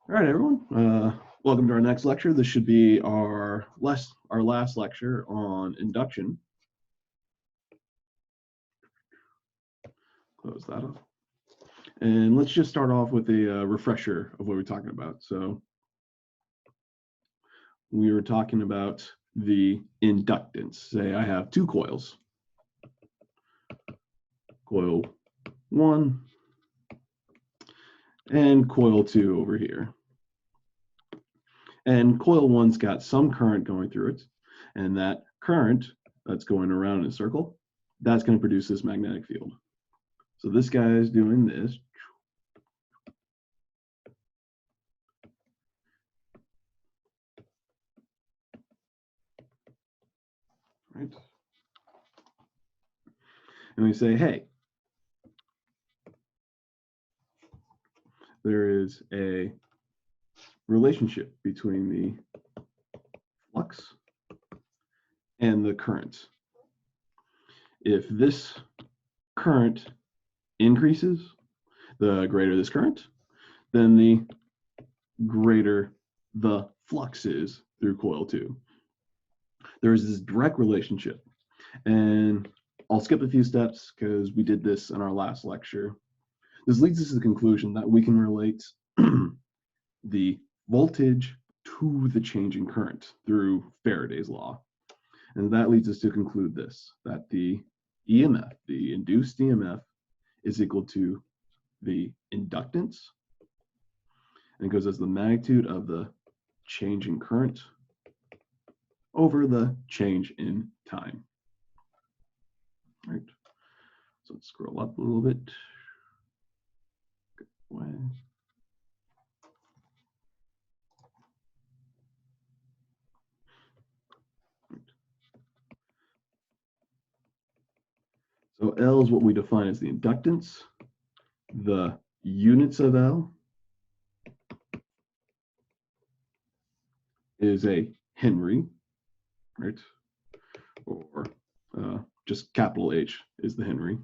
All right, everyone. Welcome to our next lecture. This should be our last lecture on induction. Close that off. And let's just start off with a refresher of what we're talking about. So we were talking about the inductance. Say I have two coils. Coil 1 and coil 2 over here. And coil 1's got some current going through it. And that current that's going around in a circle, that's going to produce this magnetic field. So this guy is doing this. Right? And we say, hey, there is a relationship between the flux and the current. If this current increases, the greater this current, then the greater the flux is through coil 2. There is this direct relationship. And I'll skip a few steps because we did this in our last lecture. This leads us to the conclusion that we can relate the voltage to the change in current through Faraday's law. And that leads us to conclude this, that the EMF, the induced EMF, is equal to the inductance, and it goes as the magnitude of the change in current over the change in time. All right. So let's scroll up a little bit. Good way. So L is what we define as the inductance. The units of L is a Henry, right? Or just capital H is the Henry.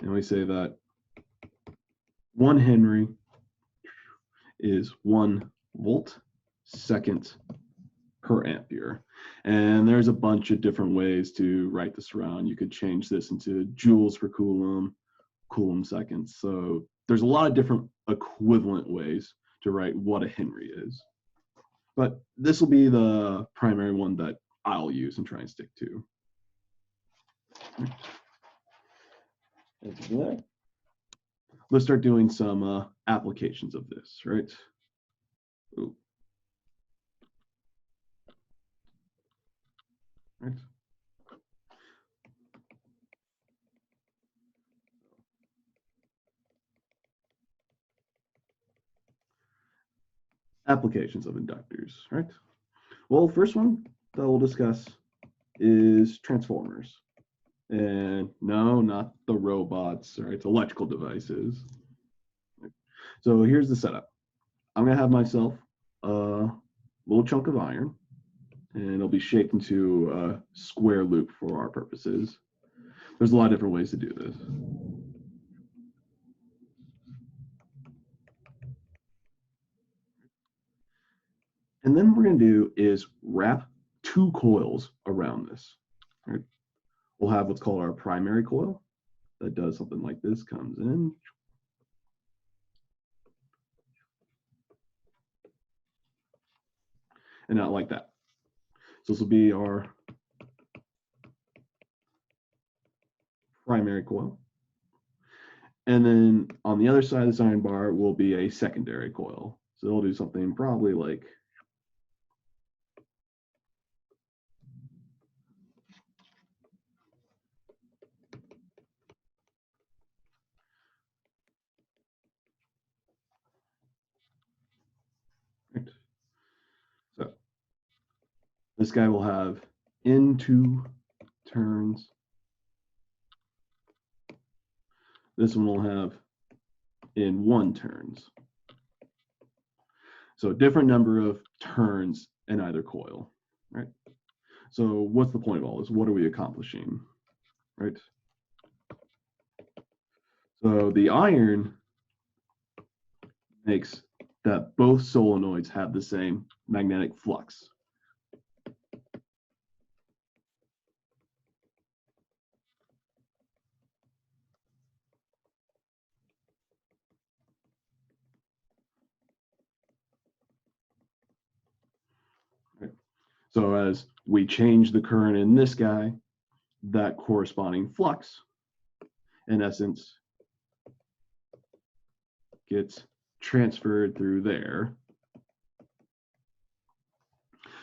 And we say that 1 Henry is 1 volt second per ampere. And there's a bunch of different ways to write this around. You could change this into joules per coulomb, coulomb seconds. So there's a lot of different equivalent ways to write what a Henry is. But this will be the primary one that I'll use and try and stick to. Let's start doing some applications of this, right? Ooh. Right. Applications of inductors, right? Well, first one that we'll discuss is transformers. And no, not the robots, right? Electrical devices. So here's the setup. I'm gonna have myself a little chunk of iron, and it'll be shaped into a square loop for our purposes. There's a lot of different ways to do this. And then what we're gonna do is wrap 2 coils around this. Right? We'll have what's called our primary coil that does something like this, comes in. And not like that. So this will be our primary coil. And then on the other side of this iron bar will be a secondary coil. So it'll do something probably like right. So this guy will have in 2 turns. This one will have in 1 turns. So a different number of turns in either coil, right? So what's the point of all this? What are we accomplishing, right? So the iron makes that both solenoids have the same magnetic flux. Right. So as we change the current in this guy, that corresponding flux, in essence, gets transferred through there.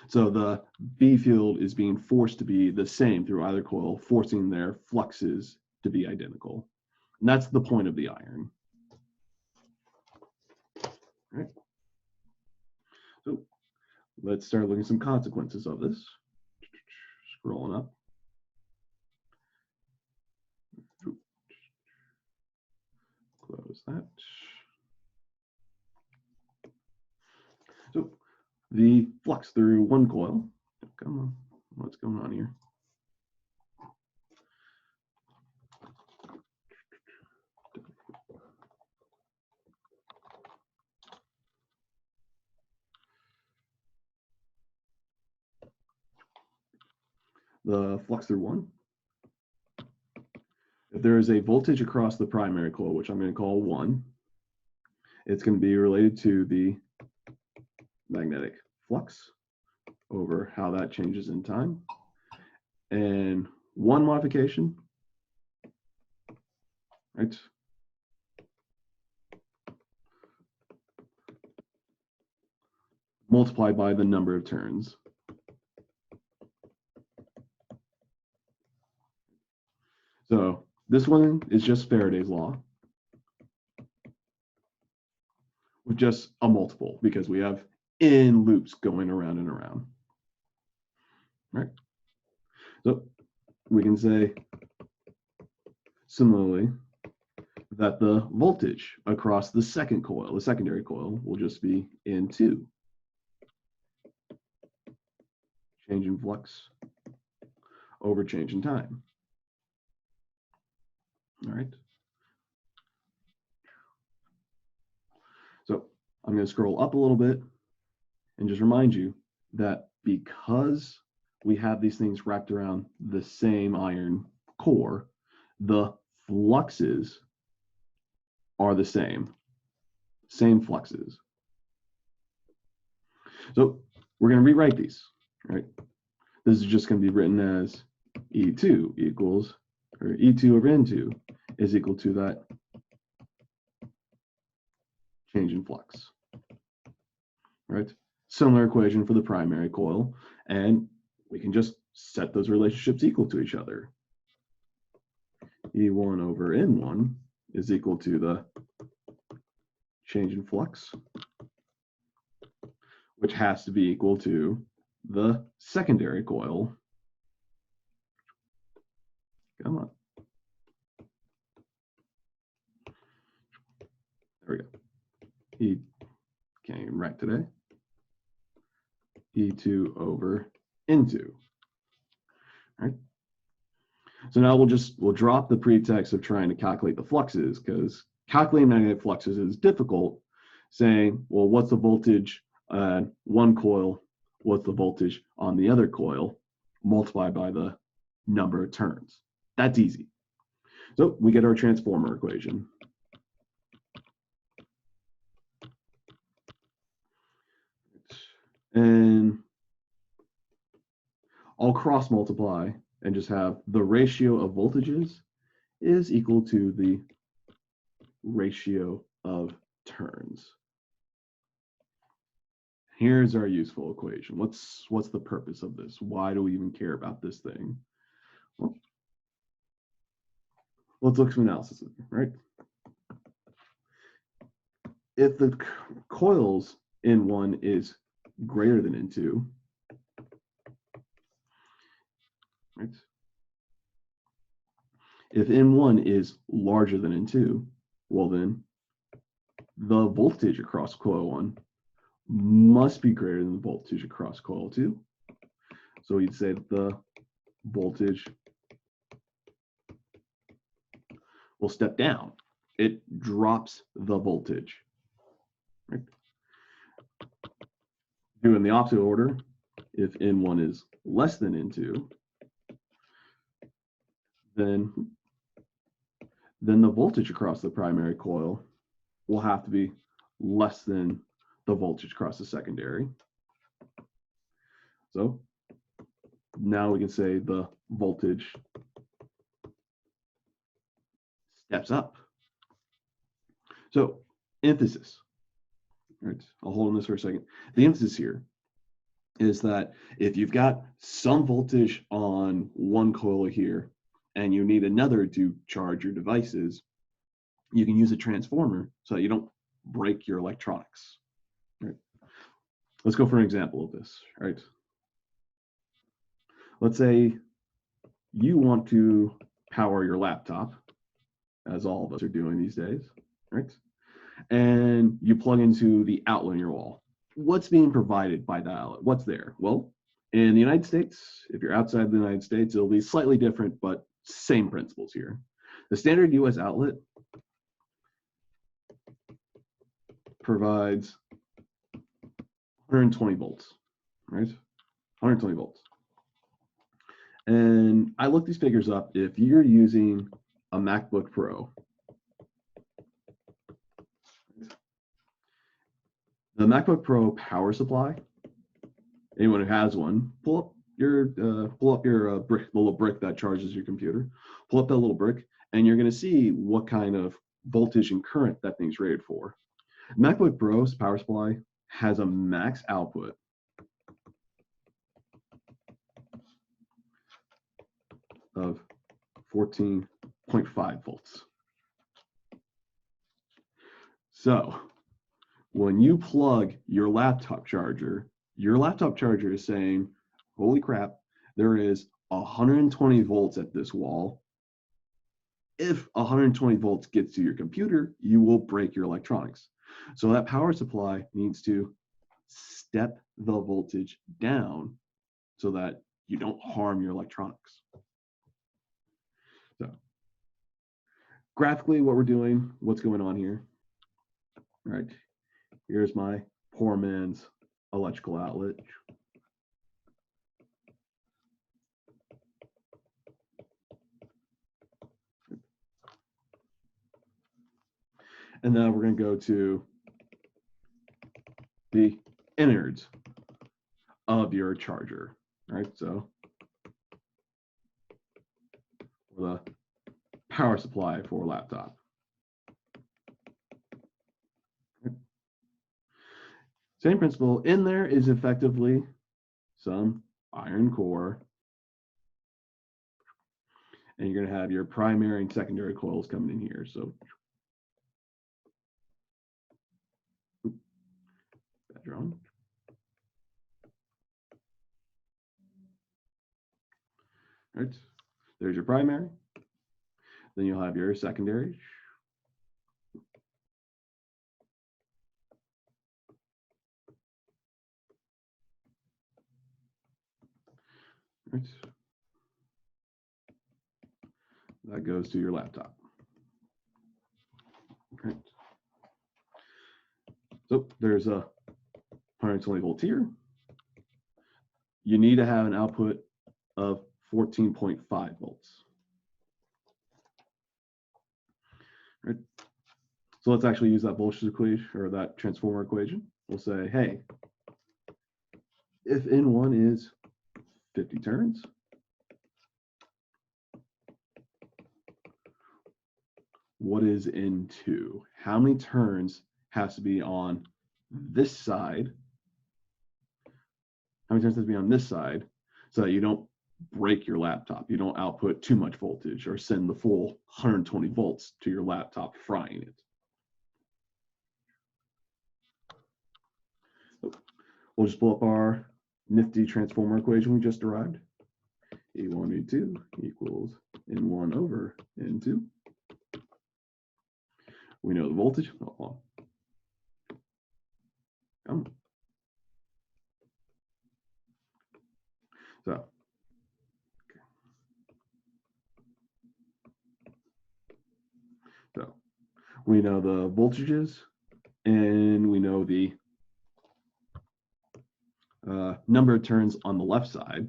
So the B field is being forced to be the same through either coil, forcing their fluxes to be identical. And that's the point of the iron. All right. So let's start looking at some consequences of this. Scrolling up. Close that. So the flux through one coil, come on, what's going on here? The flux through one. If there is a voltage across the primary coil, which I'm going to call 1, it's going to be related to the magnetic flux over how that changes in time. And one modification, right? Multiplied by the number of turns. So this one is just Faraday's law with just a multiple because we have N loops going around and around, right? So we can say similarly that the voltage across the second coil, the secondary coil, will just be N2. Change in flux over change in time. All right. So I'm going to scroll up a little bit and just remind you that because we have these things wrapped around the same iron core, the fluxes are the same fluxes. So we're going to rewrite these, right? This is just going to be written as E2 equals, or E2 over N2 is equal to that change in flux, right? Similar equation for the primary coil, and we can just set those relationships equal to each other. E1 over N1 is equal to the change in flux, which has to be equal to the secondary coil. Come on. There we go. Can't even write today. E2 over N2. All right. So now we'll drop the pretext of trying to calculate the fluxes, because calculating magnetic fluxes is difficult. Saying, well, what's the voltage on one coil? What's the voltage on the other coil? Multiplied by the number of turns. That's easy. So we get our transformer equation. And I'll cross multiply and just have the ratio of voltages is equal to the ratio of turns. Here's our useful equation. What's the purpose of this? Why do we even care about this thing? Well, let's look at some analysis, right? If the coils in one is greater than in two, right? If N1 is larger than N2, well then the voltage across coil 1 must be greater than the voltage across coil 2. So you'd say that the voltage will step down. It drops the voltage. Right? do in the opposite order, if N1 is less than N2, then the voltage across the primary coil will have to be less than the voltage across the secondary. So now we can say the voltage steps up. So emphasis, right? I'll hold on this for a second. The emphasis here is that if you've got some voltage on one coil here and you need another to charge your devices, you can use a transformer so that you don't break your electronics. Right? Let's go for an example of this, right? Let's say you want to power your laptop, as all of us are doing these days, right? And you plug into the outlet in your wall. What's being provided by the outlet? What's there? Well, in the United States, if you're outside the United States, it'll be slightly different, but same principles here. The standard US outlet provides 120 volts, right? 120 volts. And I looked these figures up. If you're using a MacBook Pro, the MacBook Pro power supply, anyone who has one, pull up your brick, the little brick that charges your computer. Pull up that little brick, and you're going to see what kind of voltage and current that thing's rated for. MacBook Pro's power supply has a max output of 14.5 volts. So when you plug your laptop charger is saying, holy crap, there is 120 volts at this wall. If 120 volts gets to your computer, you will break your electronics. So that power supply needs to step the voltage down so that you don't harm your electronics. So graphically, what we're doing, what's going on here, right? Here's my poor man's electrical outlet. And now we're going to go to the innards of your charger, right? So the power supply for a laptop. Same principle. In there is effectively some iron core. And you're going to have your primary and secondary coils coming in here. So bad drawing. Right. There's your primary. Then you'll have your secondary. Right. That goes to your laptop. Right. So there's a 120 volts here. You need to have an output of 14.5 volts. Right. So let's actually use that voltage equation or that transformer equation. We'll say, hey, if N1 is 50 turns, what is N2? How many turns has to be on this side? How many turns has to be on this side so that you don't break your laptop? You don't output too much voltage or send the full 120 volts to your laptop, frying it. So we'll just pull up our nifty transformer equation we just derived. E1, E2 equals N1 over N2. We know the voltage. So, we know the voltages and we know the number of turns on the left side.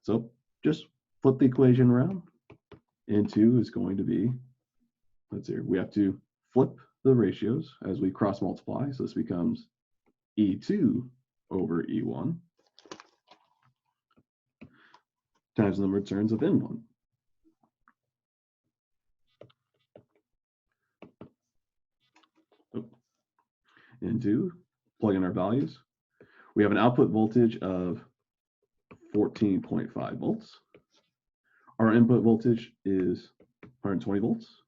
So just flip the equation around. N2 is going to be, let's see, we have to flip the ratios as we cross multiply. So this becomes E2 over E1 times the number of turns of N1. N2, plug in our values. We have an output voltage of 14.5 volts. Our input voltage is 120 volts.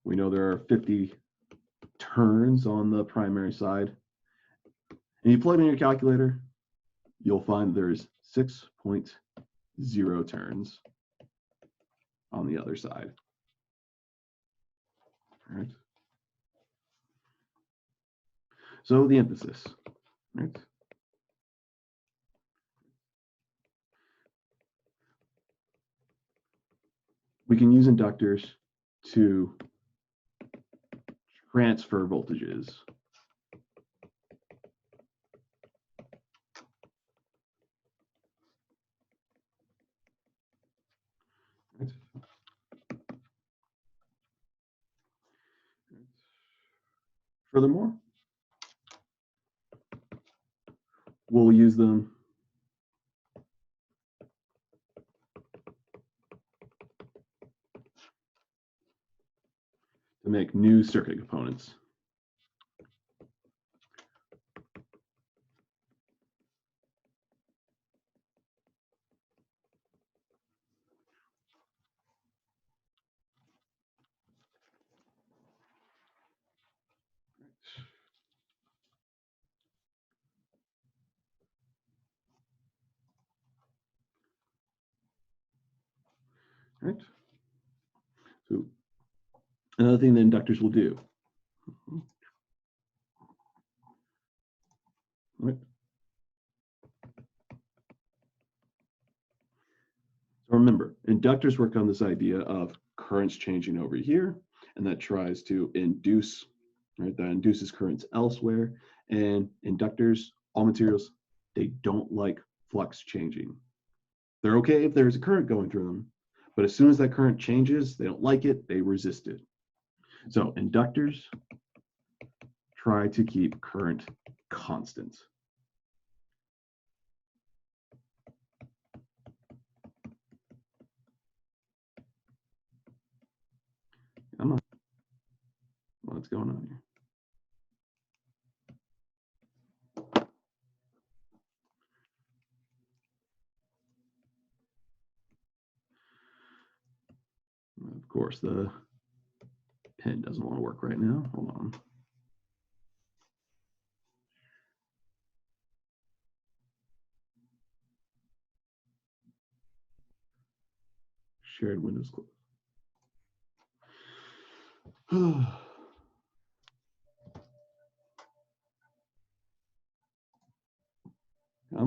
We know there are 50 turns on the primary side. And you plug in your calculator, you'll find there's 6.0 turns on the other side. All right. So the emphasis, right? We can use inductors to transfer voltages. Right. Furthermore, we'll use them to make new circuit components. Right. So another thing that inductors will do. Right. So remember, inductors work on this idea of currents changing over here, and that tries to induce, right? That induces currents elsewhere. And inductors, all materials, they don't like flux changing. They're okay if there's a current going through them, but as soon as that current changes, they don't like it, they resist it. So inductors try to keep current constant. Come on. What's going on here? Of course, the pen doesn't want to work right now. Hold on. Shared windows closed. Come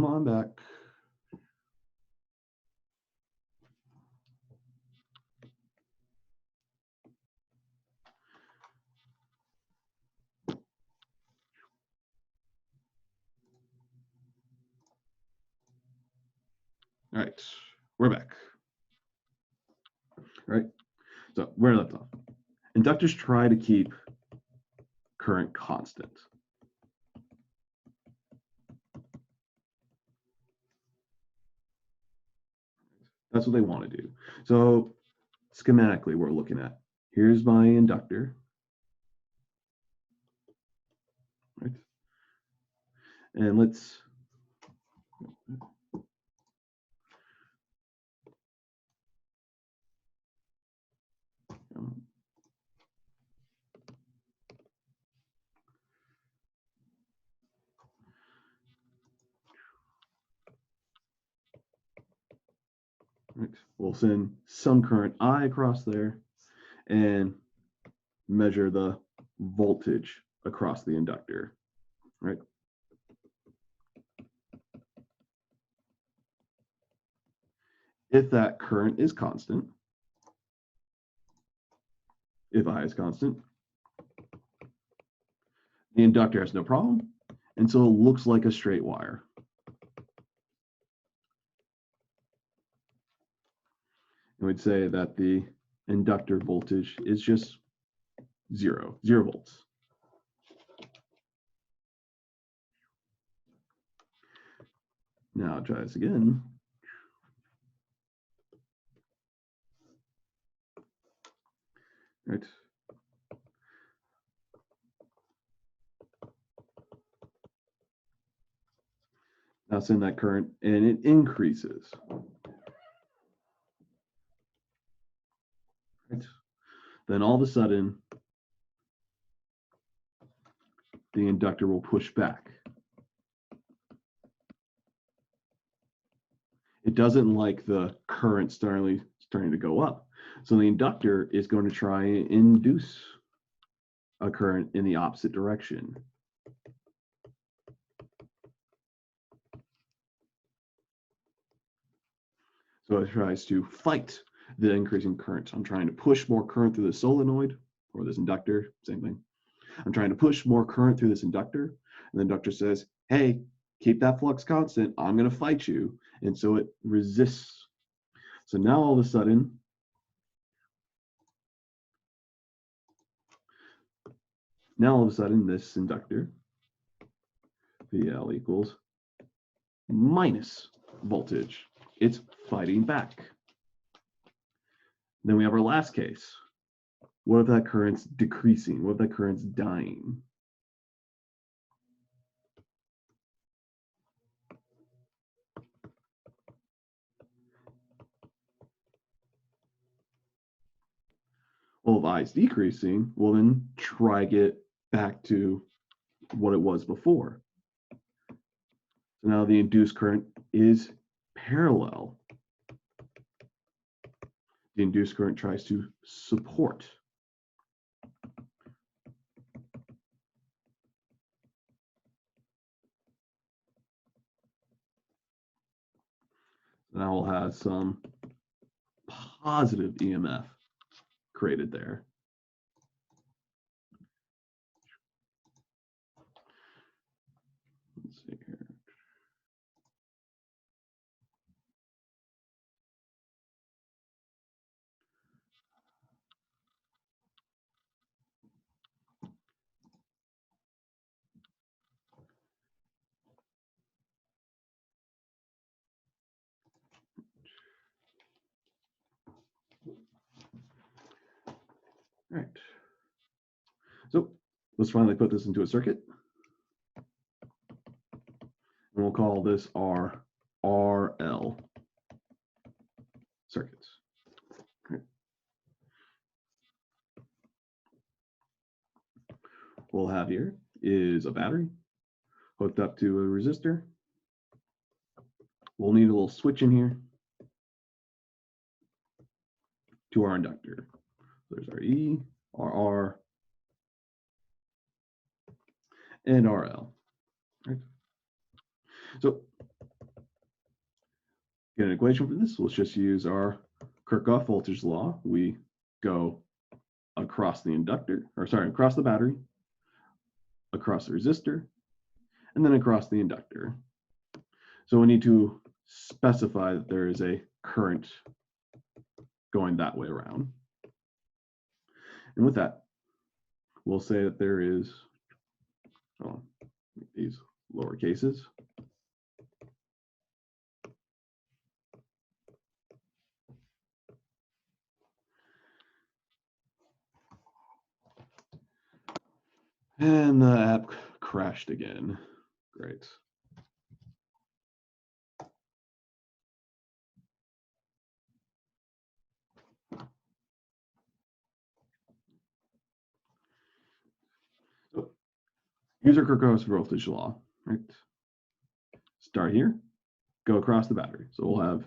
on back. All right, we're back. All right, so where I left off. Inductors try to keep current constant. That's what they want to do. So schematically, we're looking at, here's my inductor, right? And let's, right, we'll send some current I across there and measure the voltage across the inductor, right? If that current is constant, if I is constant, the inductor has no problem, And so it looks like a straight wire. And we'd say that the inductor voltage is just 0 volts. Now I'll try this again. Right. Now send that current and it increases. Right. Then all of a sudden, the inductor will push back. It doesn't like the current starting to go up. So the inductor is going to try and induce a current in the opposite direction. So it tries to fight the increasing current. I'm trying to push more current through the solenoid or this inductor, same thing. I'm trying to push more current through this inductor. And the inductor says, hey, keep that flux constant. I'm going to fight you. And so it resists. So now all of a sudden, this inductor, VL equals minus voltage. It's fighting back. Then we have our last case. What if that current's decreasing? What if that current's dying? Well, if I is decreasing, well then try get back to what it was before. So now the induced current is parallel. The induced current tries to support. Now we'll have some positive EMF created there. Let's see here. All right. So let's finally put this into a circuit. And we'll call this our RL circuits. Okay. What we'll have here is a battery hooked up to a resistor. We'll need a little switch in here to our inductor. There's our E, our R, and RL. Right. So get an equation for this. Let's just use our Kirchhoff voltage law. We go across the inductor, or sorry, across the battery, across the resistor, and then across the inductor. So we need to specify that there is a current going that way around. And with that, we'll say that there is these lower cases. And the app crashed again. Great. So here's our Kirchhoff's voltage law, right? Start here, go across the battery. So we'll have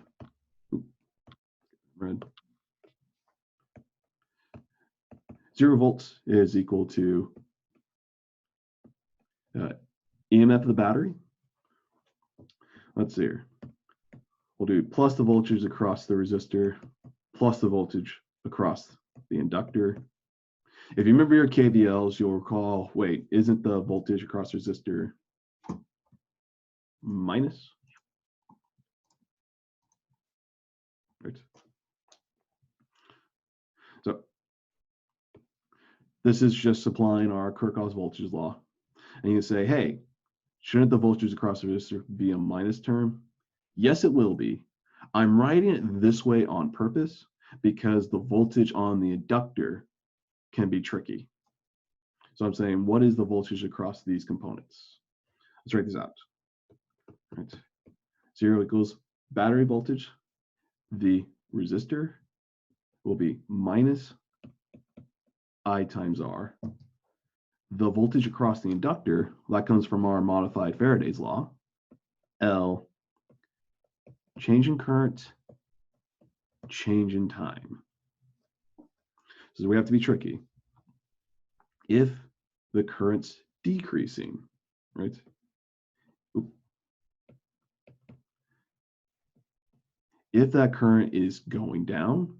red. 0 volts is equal to EMF of the battery. Let's see here. We'll do plus the voltage across the resistor, plus the voltage across the inductor. If you remember your KVLs, you'll recall, wait, isn't the voltage across the resistor minus, right? So this is just applying our Kirchhoff's voltage law. And you say, hey, shouldn't the voltage across the resistor be a minus term? Yes, it will be. I'm writing it this way on purpose because the voltage on the inductor can be tricky. So I'm saying, what is the voltage across these components? Let's write this out. Right. 0 equals battery voltage. The resistor will be minus I times R. The voltage across the inductor, that comes from our modified Faraday's law. L, change in current, change in time. So we have to be tricky. If the current's decreasing, right? If that current is going down,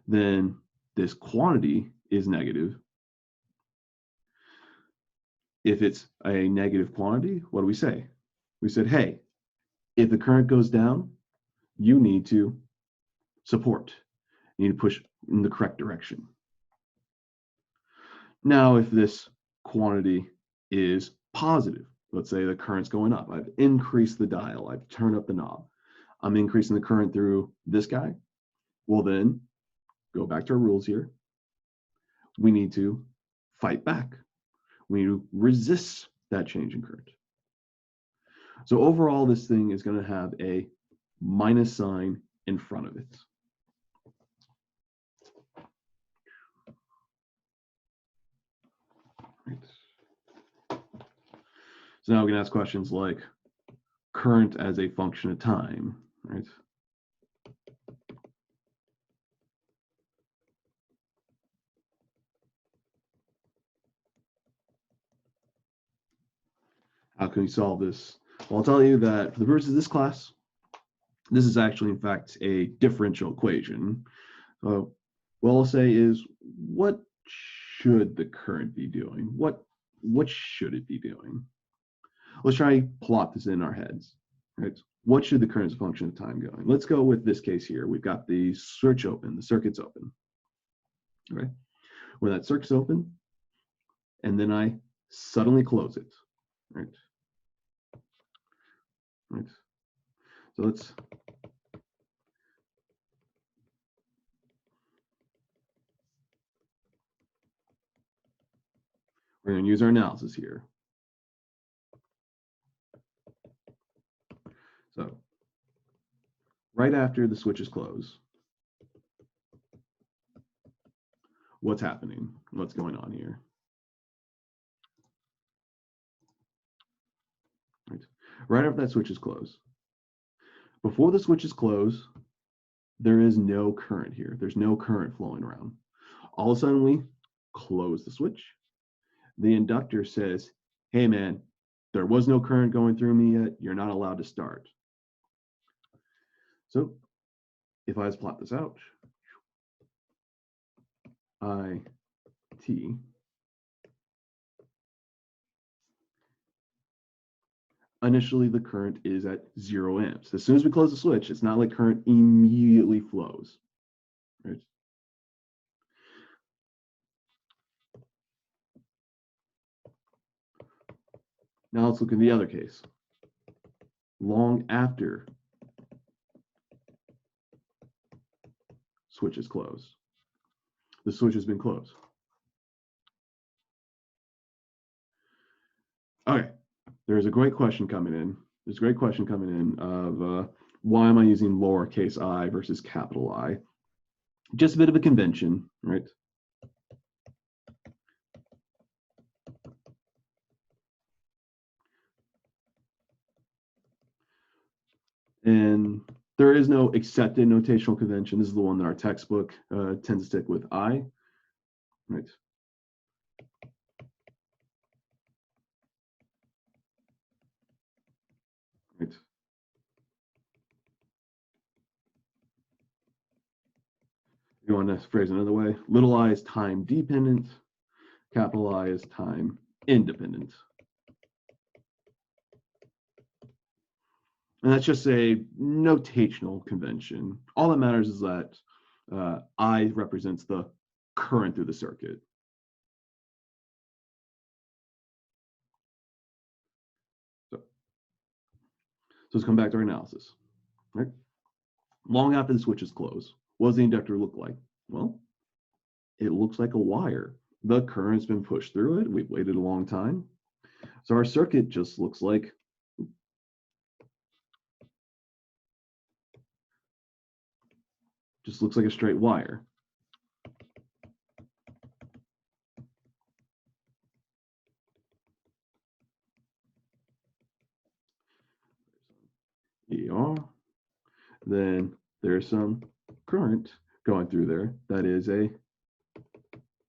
then this quantity is negative. If it's a negative quantity, what do we say? We said, hey, if the current goes down, you need to support. You need to push in the correct direction. Now, if this quantity is positive, let's say the current's going up, I've increased the dial, I've turned up the knob, I'm increasing the current through this guy, well then, go back to our rules here. We need to fight back. We need to resist that change in current. So overall, this thing is going to have a minus sign in front of it. Right. So now we can ask questions like current as a function of time, right? How can we solve this? Well, I'll tell you that for the purposes of this class, this is actually, in fact, a differential equation. What I'll say is, what should the current be doing? What should it be doing? Let's try and plot this in our heads, right? What should the current as a function of time going? Let's go with this case here. We've got the switch open, the circuit's open, okay? When that circuit's open, and then I suddenly close it, right? Right. So we're going to use our analysis here. So right after the switch is closed, what's happening? What's going on here? Right after that switch is closed. Before the switch is closed, there is no current here. There's no current flowing around. All of a sudden, we close the switch. The inductor says, hey, man, there was no current going through me yet. You're not allowed to start. So if I just plot this out, IT, initially the current is at 0 amps. As soon as we close the switch, it's not like current immediately flows, right? Now let's look at the other case. Long after switch is closed, the switch has been closed. Okay, there's a great question coming in. There's a great question coming in of why am I using lowercase I versus capital I? Just a bit of a convention, right? And there is no accepted notational convention. This is the one that our textbook tends to stick with I, right? Right. You want to phrase it another way? Little I is time dependent. Capital I is time independent. And that's just a notational convention. All that matters is that I represents the current through the circuit. So let's come back to our analysis. Right? Long after the switch is closed, what does the inductor look like? Well, it looks like a wire. The current's been pushed through it. We've waited a long time. So our circuit just looks like a straight wire. ER. Then there's some current going through there. That is a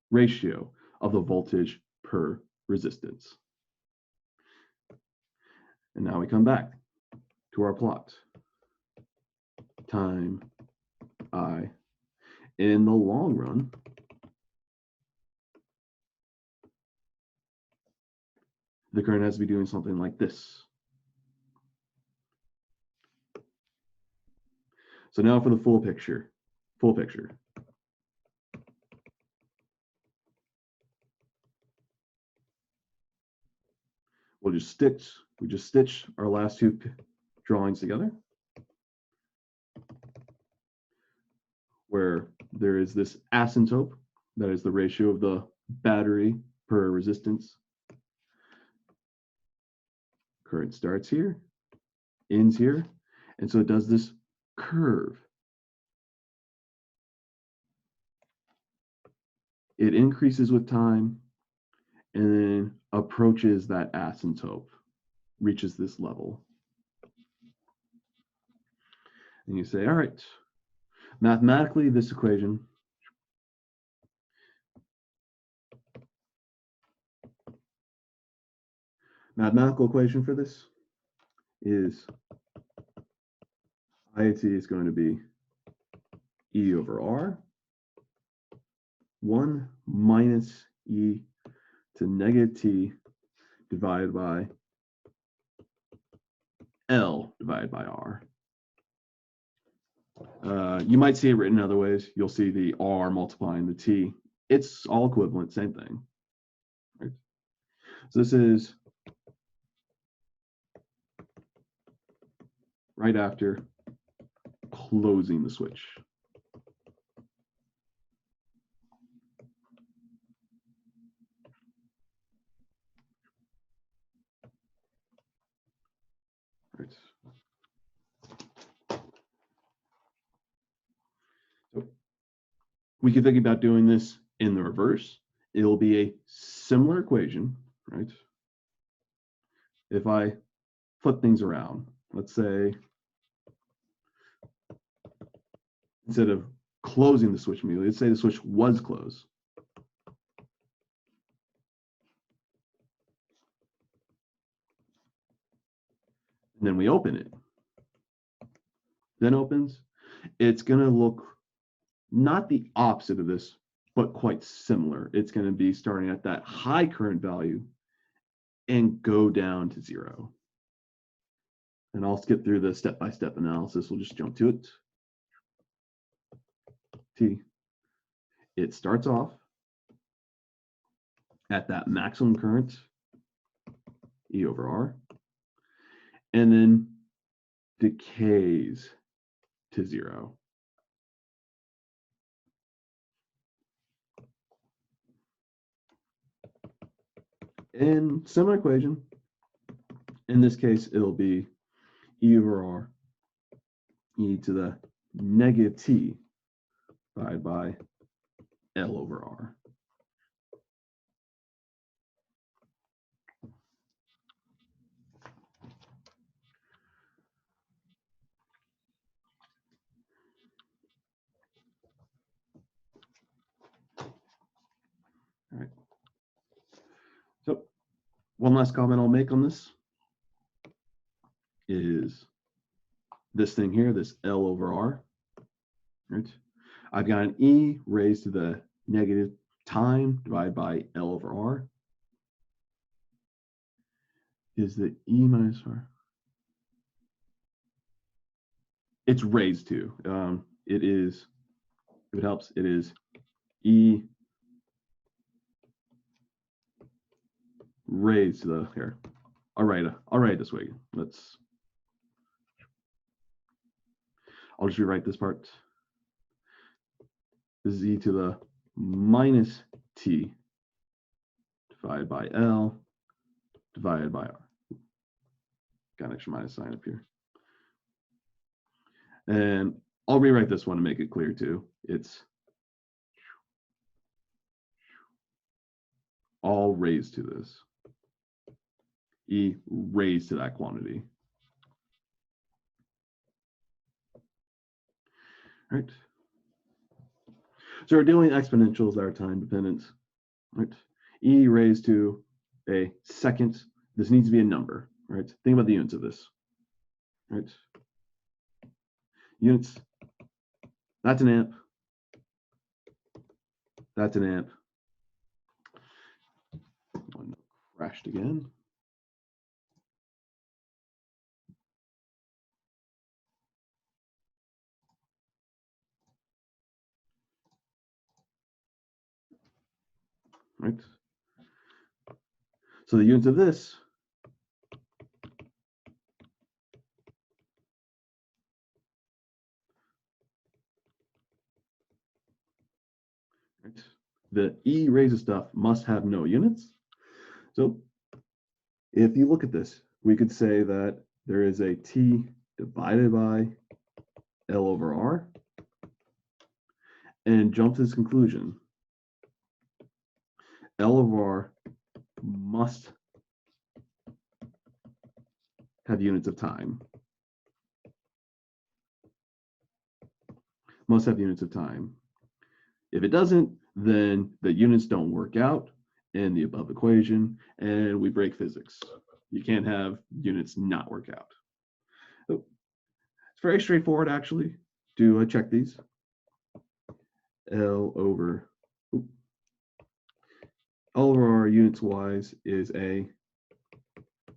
ratio of the voltage per resistance. And now we come back to our plot. Time I. In the long run, the current has to be doing something like this. So now for the full picture. We'll just stitch our last two drawings together, where there is this asymptote, that is the ratio of the battery per resistance. Current starts here, ends here, and so it does this curve. It increases with time and then approaches that asymptote, reaches this level. And you say, all right, mathematically, this equation mathematical equation for this is IAT is going to be E over R, 1 minus E to negative T divided by L divided by R. You might see it written other ways. You'll see the R multiplying the T. It's all equivalent, same thing. Right? So this is right after closing the switch. Right. So we can think about doing this in the reverse. It'll be a similar equation, right? If I flip things around, let's say instead of closing the switch immediately, let's say the switch was closed. And then we open it. Then opens. It's going to look not the opposite of this, but quite similar. It's going to be starting at that high current value and go down to 0. And I'll skip through the step-by-step analysis. We'll just jump to it. T. It starts off at that maximum current, E over R, and then decays to 0. And similar equation. In this case, it'll be E over R, E to the negative T divided by L over R. All right. So one last comment I'll make on this is this thing here, this L over R. Right? I've got an E raised to the negative time divided by L over R. Is the E minus R. it's raised to. It is, if it helps, it is E raised to the, here. I'll write it this way. I'll just rewrite this part. This is E to the minus T divided by L divided by R. Got an extra minus sign up here. And I'll rewrite this one to make it clear too. It's all raised to this. E raised to that quantity. Right. So we're dealing with exponentials that are time dependent. Right. E raised to a second. This needs to be a number. Right. Think about the units of this. Right. Units. That's an amp. That's an amp. One crashed again. Right. So the units of this right. The E raised to stuff must have no units. So if you look at this, we could say that there is a T divided by L over R and jump to this conclusion. L over R must have units of time. Must have units of time. If it doesn't, then the units don't work out in the above equation and we break physics. You can't have units not work out. So it's very straightforward actually to check these. L over R units wise is a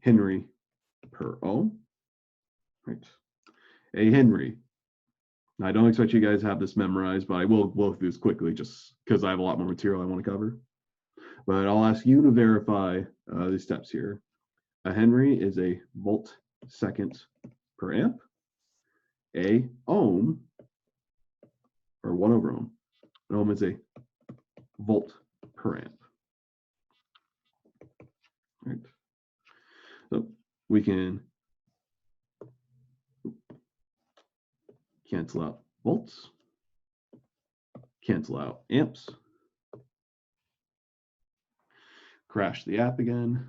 Henry per ohm. Right. A Henry. Now, I don't expect you guys to have this memorized, but I will go through this quickly just because I have a lot more material I want to cover. But I'll ask you to verify these steps here. A Henry is a volt second per amp. A ohm, or 1 over ohm. An ohm is a volt per amp. Right. So we can cancel out volts, cancel out amps, crash the app again.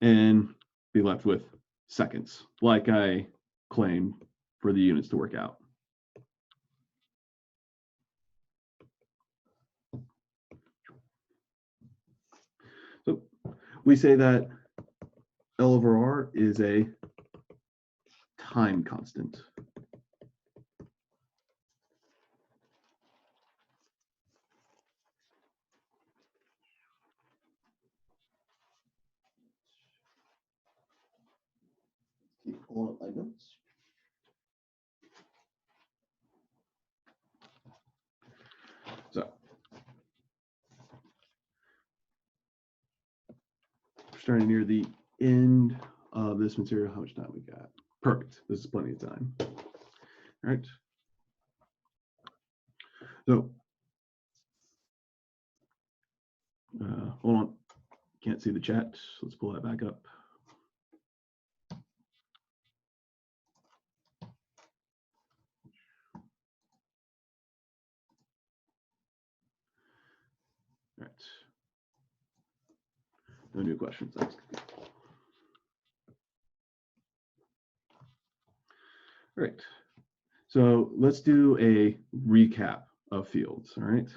And be left with seconds, like I claimed for the units to work out. So we say that L over R is a time constant. Keep pulling up my notes. So starting near the end of this material, how much time we got? Perfect. This is plenty of time. All right. So hold on. Can't see the chat. Let's pull that back up. All right. No new questions. All right. So let's do a recap of fields. All right.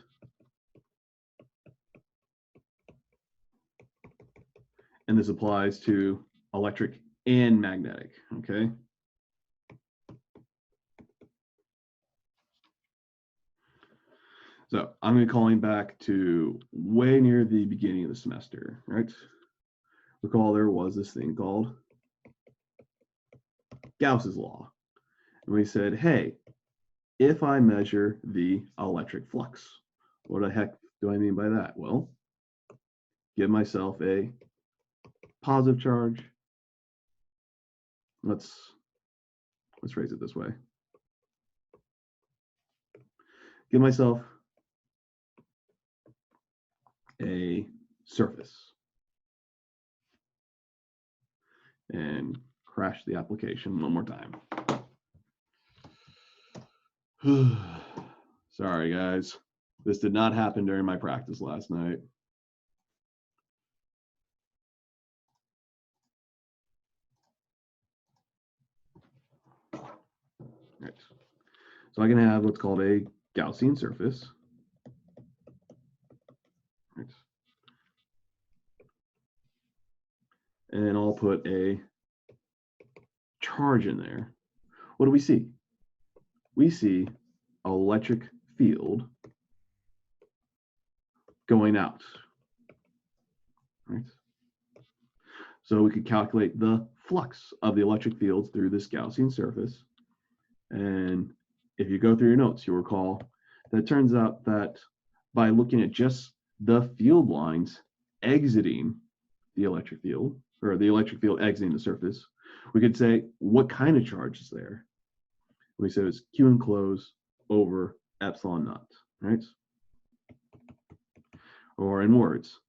And this applies to electric and magnetic. Okay. So I'm going to be calling back to way near the beginning of the semester, right? Recall there was this thing called Gauss's law. And we said, hey, if I measure the electric flux, what the heck do I mean by that? Well, give myself a positive charge. Let's phrase it this way. Give myself a surface and crash the application one more time. Sorry, guys. This did not happen during my practice last night. Right. So I can have what's called a Gaussian surface. Right. And I'll put a charge in there. What do we see? We see electric field going out. Right. So we could calculate the flux of the electric fields through this Gaussian surface. And if you go through your notes, you'll recall that it turns out that by looking at just the field lines exiting the electric field, or the electric field exiting the surface, we could say what kind of charge is there. We said it's Q enclosed over epsilon naught, right? Or in words,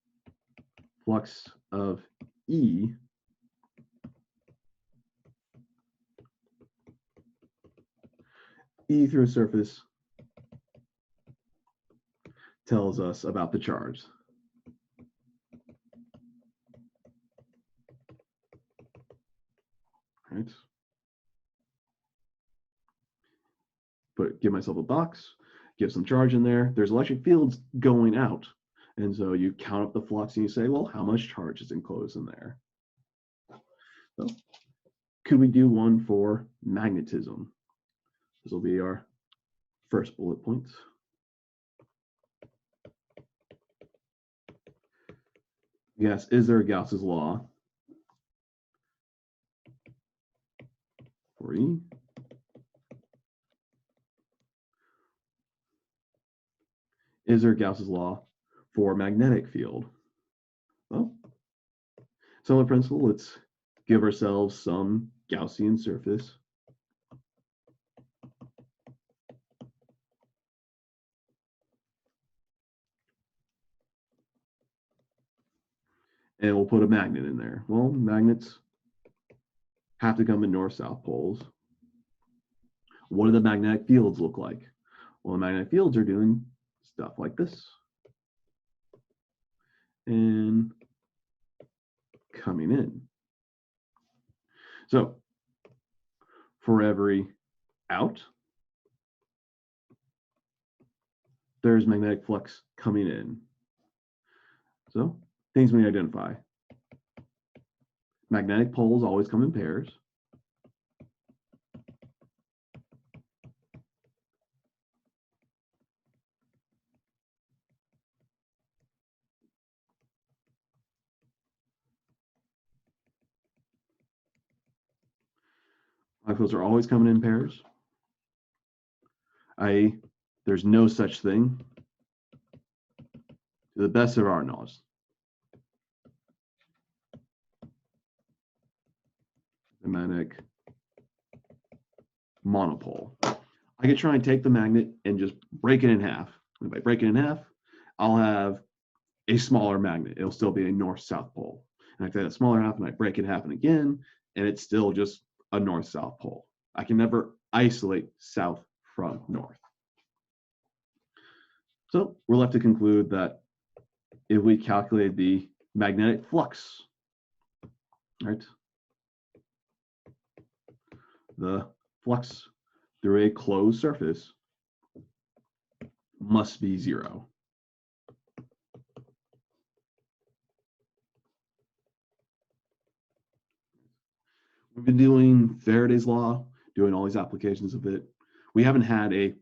flux of E through a surface tells us about the charge. Right? Give myself a box, give some charge in there. There's electric fields going out. And so you count up the flux and you say, well, how much charge is enclosed in there? So could we do one for magnetism? This will be our first bullet point. Yes, is there a Gauss's law for E? Is there Gauss's law for magnetic field? Well, similar principle, let's give ourselves some Gaussian surface. And we'll put a magnet in there. Well, magnets have to come in north-south poles. What do the magnetic fields look like? Well, the magnetic fields are doing stuff like this. And coming in. So for every out, there's magnetic flux coming in. So things we identify. Magnetic poles always come in pairs. Fields are always coming in pairs. i.e., there's no such thing, to the best of our knowledge, the magnetic monopole. I could try and take the magnet and just break it in half. If I break it in half, I'll have a smaller magnet. It'll still be a north-south pole. And I take that smaller half and I break it in half and again, and it's still just a north-south pole. I can never isolate south from north. So we're left to conclude that if we calculate the magnetic flux, right, the flux through a closed surface must be zero. We've been doing Faraday's law, doing all these applications of it. We haven't had a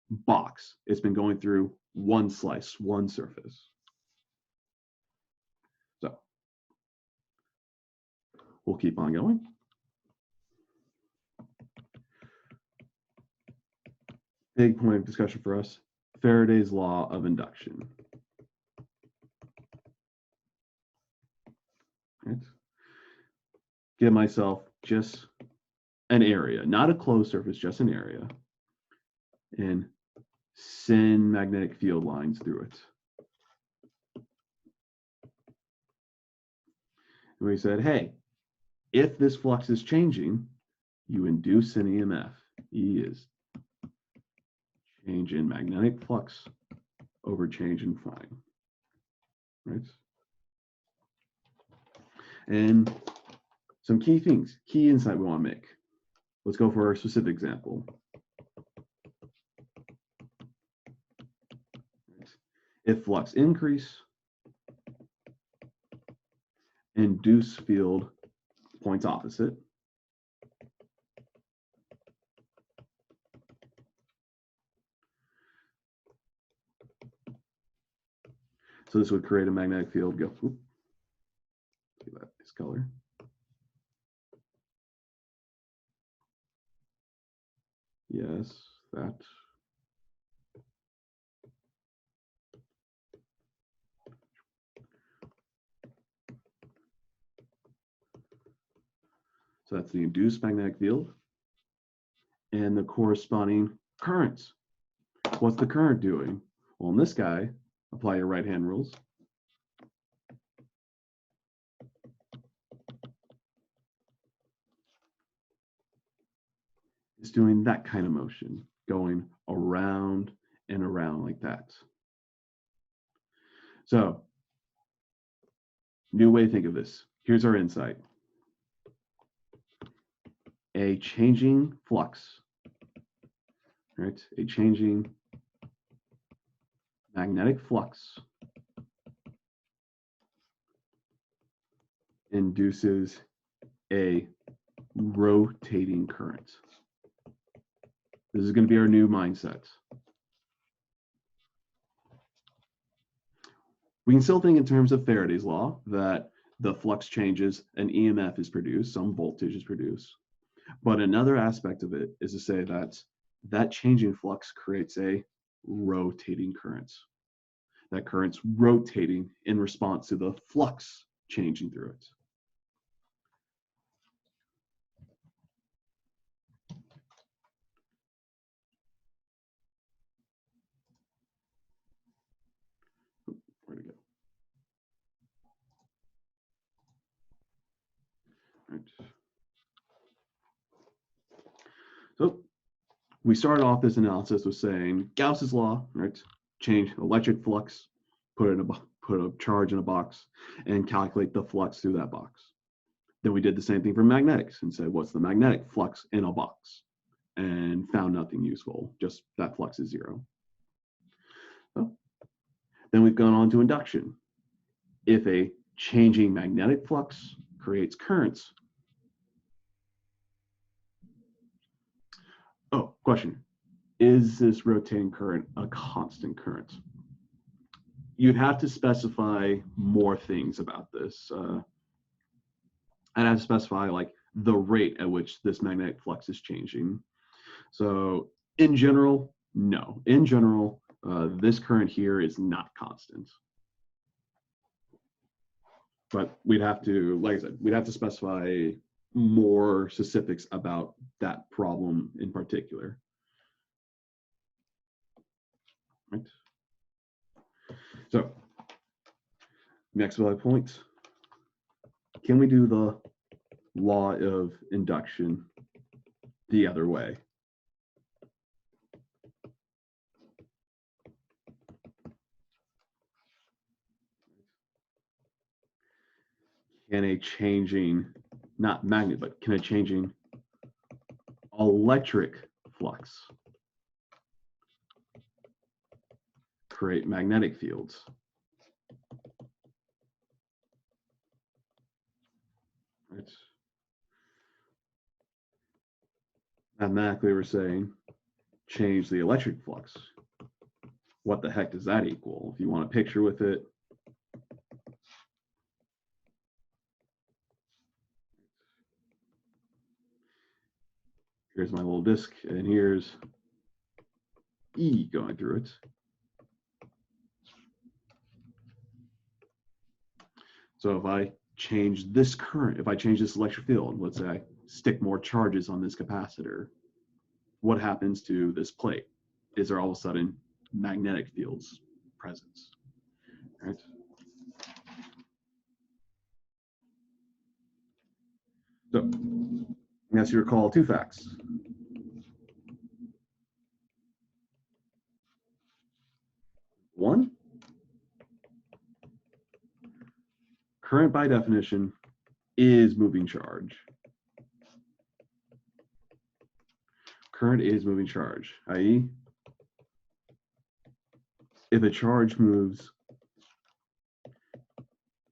box. It's been going through one slice, one surface. So we'll keep on going. Big point of discussion for us, Faraday's law of induction. Right? Give myself just an area, not a closed surface, just an area, and send magnetic field lines through it. And we said, hey, if this flux is changing, you induce an EMF. E is change in magnetic flux over change in phi. Right? And some key things, key insight we want to make. Let's go for a specific example. If flux increase, induce field points opposite. So this would create a magnetic field. Go. Oops. See that is color. Yes, that. So that's the induced magnetic field and the corresponding currents. What's the current doing? Well, in this guy, apply your right-hand rules. It's doing that kind of motion, going around and around like that. So, new way to think of this. Here's our insight. A changing flux, right? A changing magnetic flux induces a rotating current. This is going to be our new mindset. We can still think in terms of Faraday's law that the flux changes, an EMF is produced, some voltage is produced. But another aspect of it is to say that that changing flux creates a rotating current. That current's rotating in response to the flux changing through it. Where'd it go? Right. So we started off this analysis with saying Gauss's law, right? Change electric flux, put a charge in a box, and calculate the flux through that box. Then we did the same thing for magnetics and said, what's the magnetic flux in a box? And found nothing useful, just that flux is zero. So, then we've gone on to induction. If a changing magnetic flux creates currents. Oh, question. Is this rotating current a constant current? You'd have to specify more things about this. I'd have to specify like the rate at which this magnetic flux is changing. So in general, no. In general, this current here is not constant. But we'd have to, like I said, we'd have to specify more specifics about that problem in particular. Right. So next bullet point. Can we do the law of induction the other way? Can a changing, not magnet, but can a changing electric flux create magnetic fields? Right. Mathematically, we're saying change the electric flux. what the heck does that equal? If you want a picture with it, here's my little disk, and here's E going through it. So if I change this current, if I change this electric field, let's say I stick more charges on this capacitor, what happens to this plate? Is there all of a sudden magnetic fields presence? Right? So, as you recall, two facts. One, current by definition is moving charge. Current is moving charge, i.e., if a charge moves,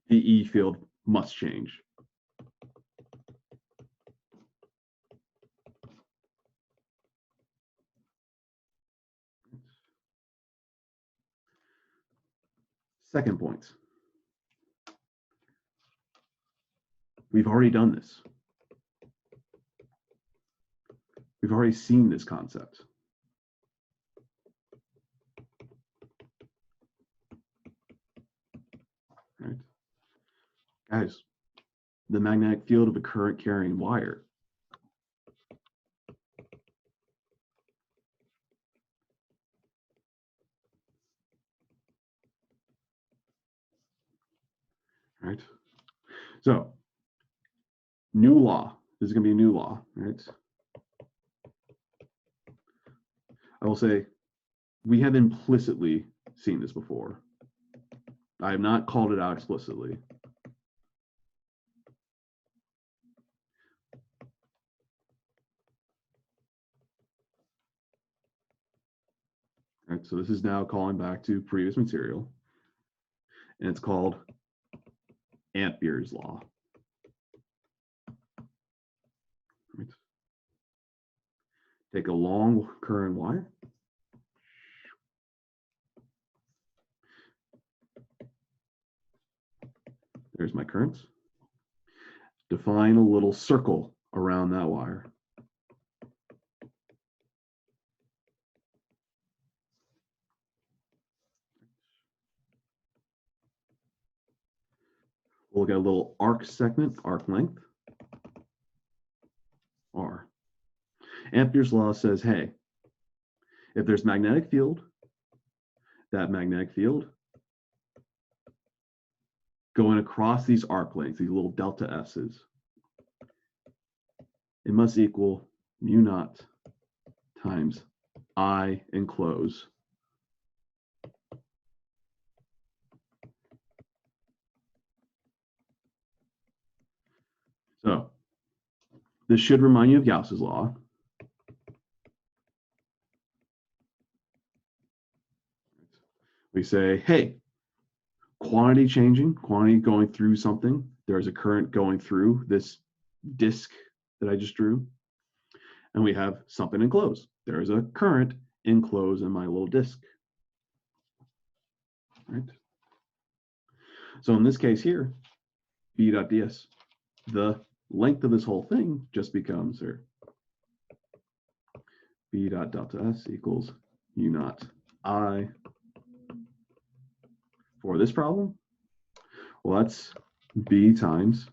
the E field must change. Second point, we've already done this. We've already seen this concept. Right? Guys, the magnetic field of a current carrying wire. Right? So, new law. This is going to be a new law, right? I will say we have implicitly seen this before. I have not called it out explicitly. Right, so this is now calling back to previous material, and it's called Ampere's law. Right. Take a long current wire. There's my currents. Define a little circle around that wire. We'll get a little arc segment, arc length, R. Ampere's law says, hey, if there's magnetic field, that magnetic field going across these arc lengths, these little delta S's, it must equal mu naught times I enclose. So this should remind you of Gauss's law. We say, hey, quantity changing, quantity going through something. There's a current going through this disk that I just drew. And we have something enclosed. There's a current enclosed in my little disk. Right? So in this case here, B dot ds, the length of this whole thing just becomes here. B dot delta S equals U naught I. For this problem, well, that's B times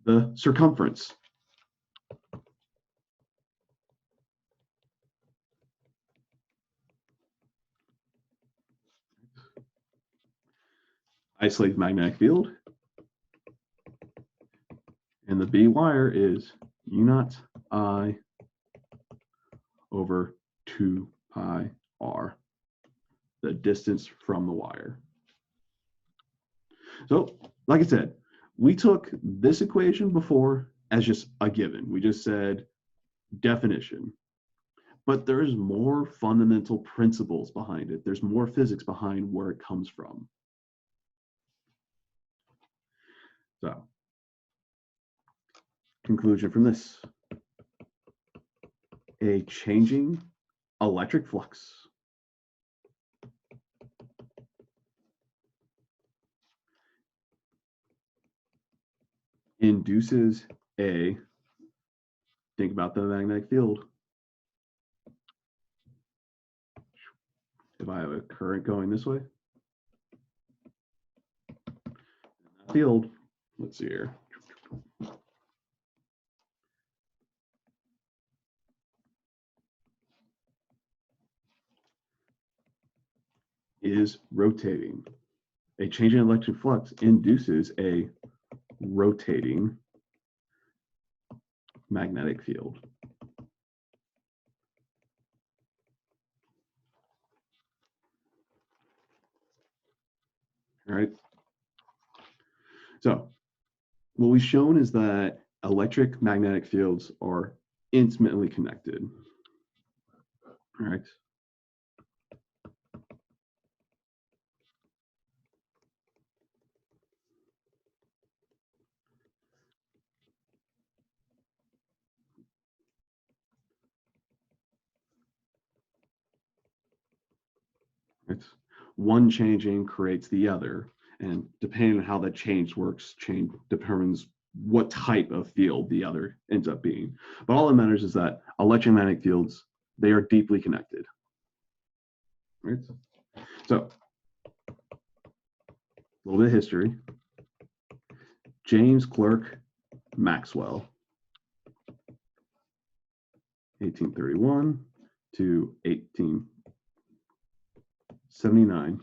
the circumference. Isolate the magnetic field. And the B wire is U naught I over 2 pi r, the distance from the wire. So, like I said, we took this equation before as just a given. We just said definition. But there's more fundamental principles behind it. There's more physics behind where it comes from. So, conclusion from this. A changing electric flux induces a, think about the magnetic field. If I have a current going this way, field, let's see here. Is rotating. A change in electric flux induces a rotating magnetic field. All right. So what we've shown is that electric magnetic fields are intimately connected. All right. It's one changing creates the other, and depending on how that change works, change determines what type of field the other ends up being. But all that matters is that electromagnetic fields, they are deeply connected. Right? So, a little bit of history. James Clerk Maxwell, 1831 to 1879.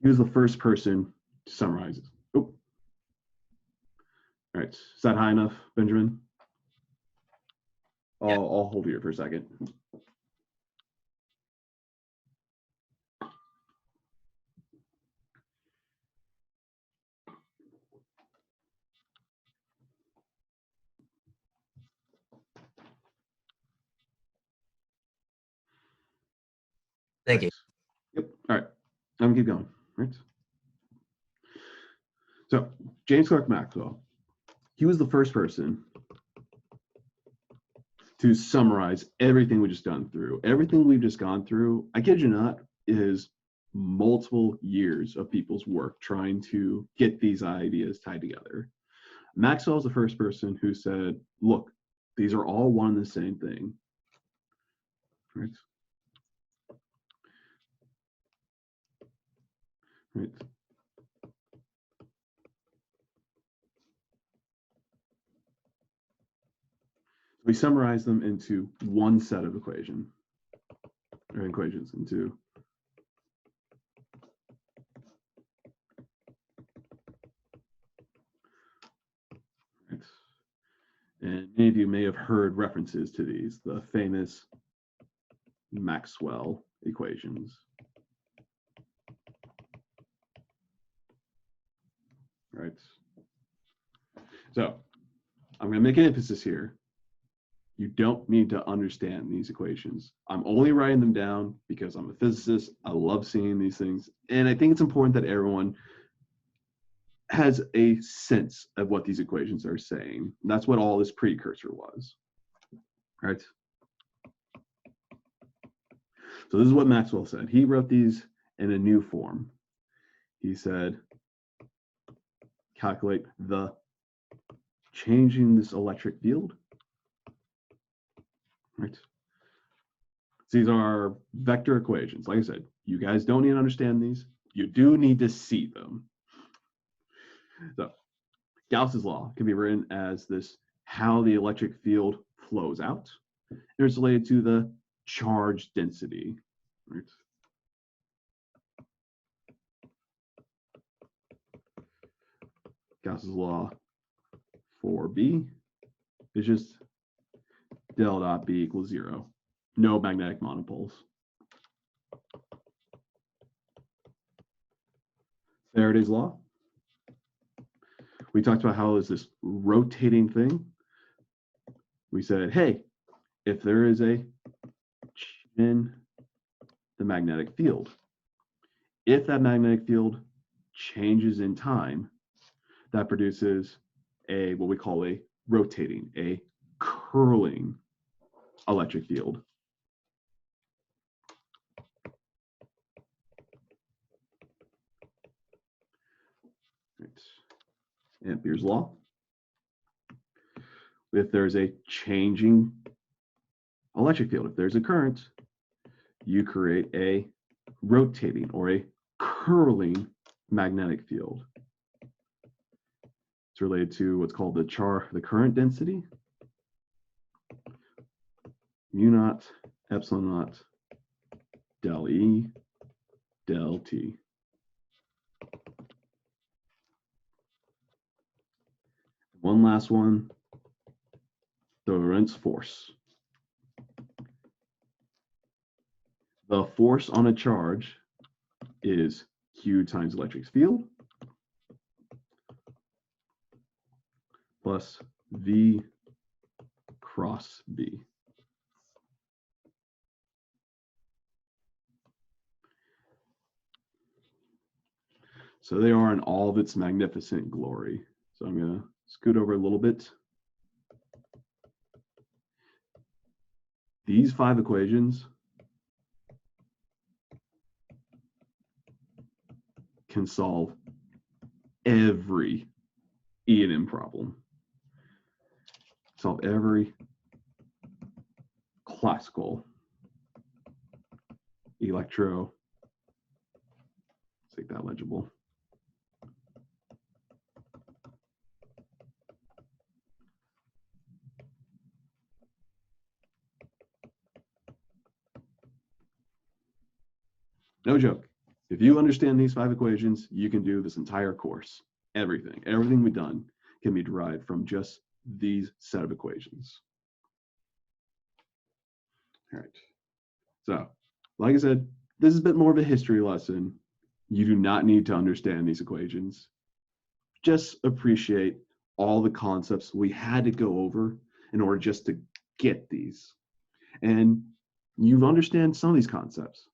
He was the first person to summarize it. Oh, all right. Is that high enough, Benjamin? Yeah. I'll hold here for a second. Thank you. Yep. All right. I'm gonna keep going. Right. So James Clerk Maxwell, he was the first person to summarize everything we've just gone through. Everything we've just gone through, I kid you not, is multiple years of people's work trying to get these ideas tied together. Maxwell is the first person who said, look, these are all one and the same thing. Right? Right. We summarize them into one set of equations, into right. And many of you may have heard references to these, the famous Maxwell equations. Right. So I'm going to make an emphasis here. You don't need to understand these equations. I'm only writing them down because I'm a physicist. I love seeing these things. And I think it's important that everyone has a sense of what these equations are saying. And that's what all this precursor was. Right? So this is what Maxwell said. He wrote these in a new form. He said, calculate the changing this electric field. Right. These are vector equations. Like I said, you guys don't need to understand these. You do need to see them. So Gauss's law can be written as this, how the electric field flows out. It's related to the charge density. Right. Gauss's law for B is just del dot B equals 0. No magnetic monopoles. Faraday's law. We talked about how is this rotating thing. We said, hey, if there is a change in the magnetic field, if that magnetic field changes in time, that produces a what we call a rotating, a curling electric field. Ampere's law. If there's a changing electric field, if there's a current, you create a rotating or a curling magnetic field. It's related to what's called the current density, mu naught epsilon naught del E del T. One last one, the Lorentz force. The force on a charge is Q times electric field plus V cross B. So they are in all of its magnificent glory. So I'm going to scoot over a little bit. These 5 equations can solve every E&M problem. Solve every classical electro, let's make that legible. No joke. If you understand these 5 equations, you can do this entire course. Everything we've done can be derived from just these set of equations. All right. So, like I said, this is a bit more of a history lesson. You do not need to understand these equations. Just appreciate all the concepts we had to go over in order just to get these. And you understand some of these concepts.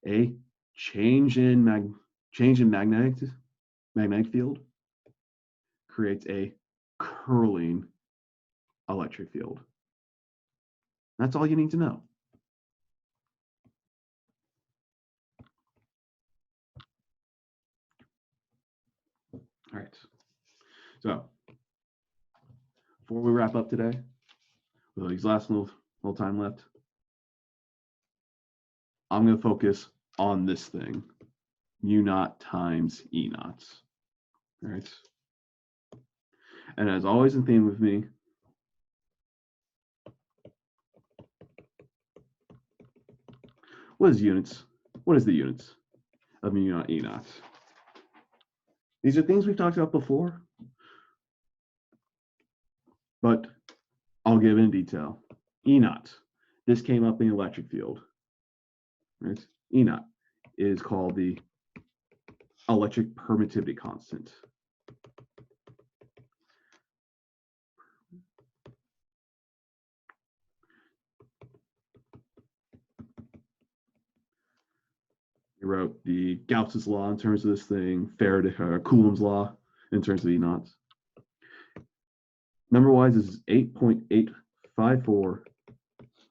A change in magnetic field creates a curling electric field. That's all you need to know. All right. So before we wrap up today, with these last little time left, I'm going to focus on this thing, mu naught times E naught. All right. And as always in theme with me, what is the units of mu naught E naught? These are things we've talked about before, but I'll give in detail. E naught, this came up in the electric field, right? E naught is called the electric permittivity constant. We wrote the Gauss's law in terms of this thing, Coulomb's law in terms of E naught. Number-wise is 8.854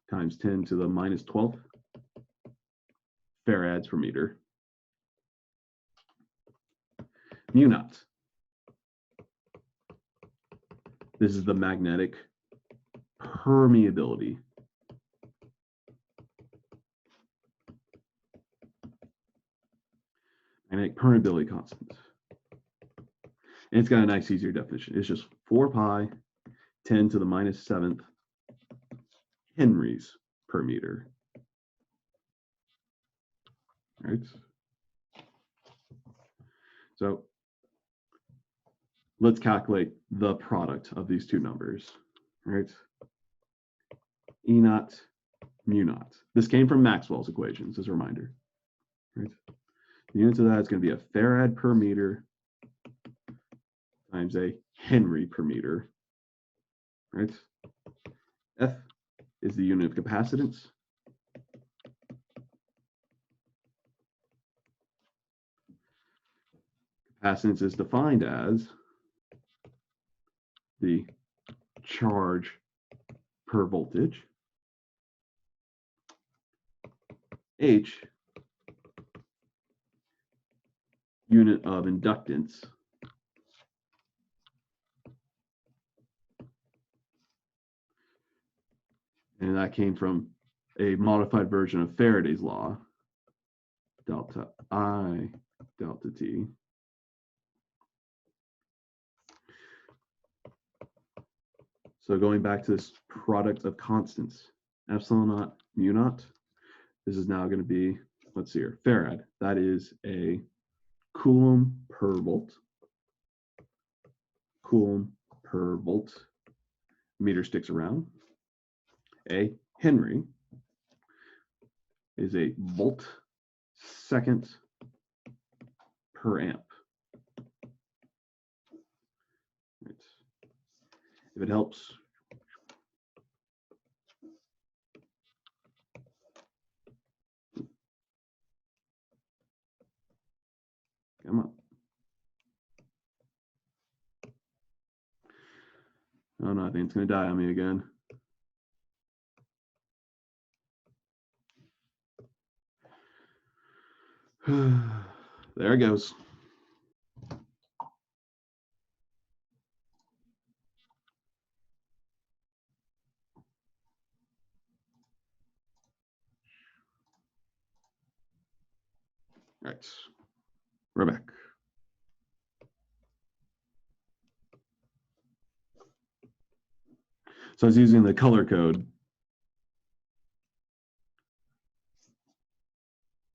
times 10 to the minus 12th farads per meter. Mu naught. This is the magnetic permeability. Magnetic permeability constant. And it's got a nice, easier definition. It's just 4 pi 10 to the minus 7th henries per meter. Right? So let's calculate the product of these two numbers. Right? E naught, mu naught. This came from Maxwell's equations, as a reminder. Right? The units of that is going to be a farad per meter times a henry per meter. Right? F is the unit of capacitance. Capacitance is defined as the charge per voltage. H, unit of inductance. And that came from a modified version of Faraday's law, delta I, delta T. So going back to this product of constants, epsilon naught, mu naught, this is now going to be, let's see here, farad. That is a coulomb per volt. Coulomb per volt. Meter sticks around. A Henry is a volt second per amp. Right. If it helps, come on. Oh no, I think it's going to die on me again. There it goes. Right, we're back. So I was using the color code.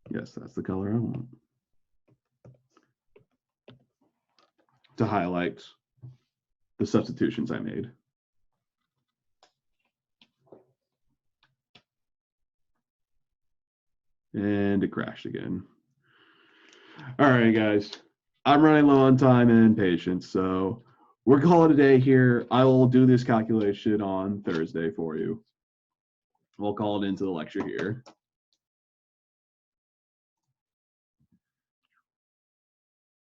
Yes, that's the color I want. To highlight the substitutions I made. And it crashed again. All right, guys. I'm running low on time and patience, so we're calling it a day here. I will do this calculation on Thursday for you. We'll call it into the lecture here.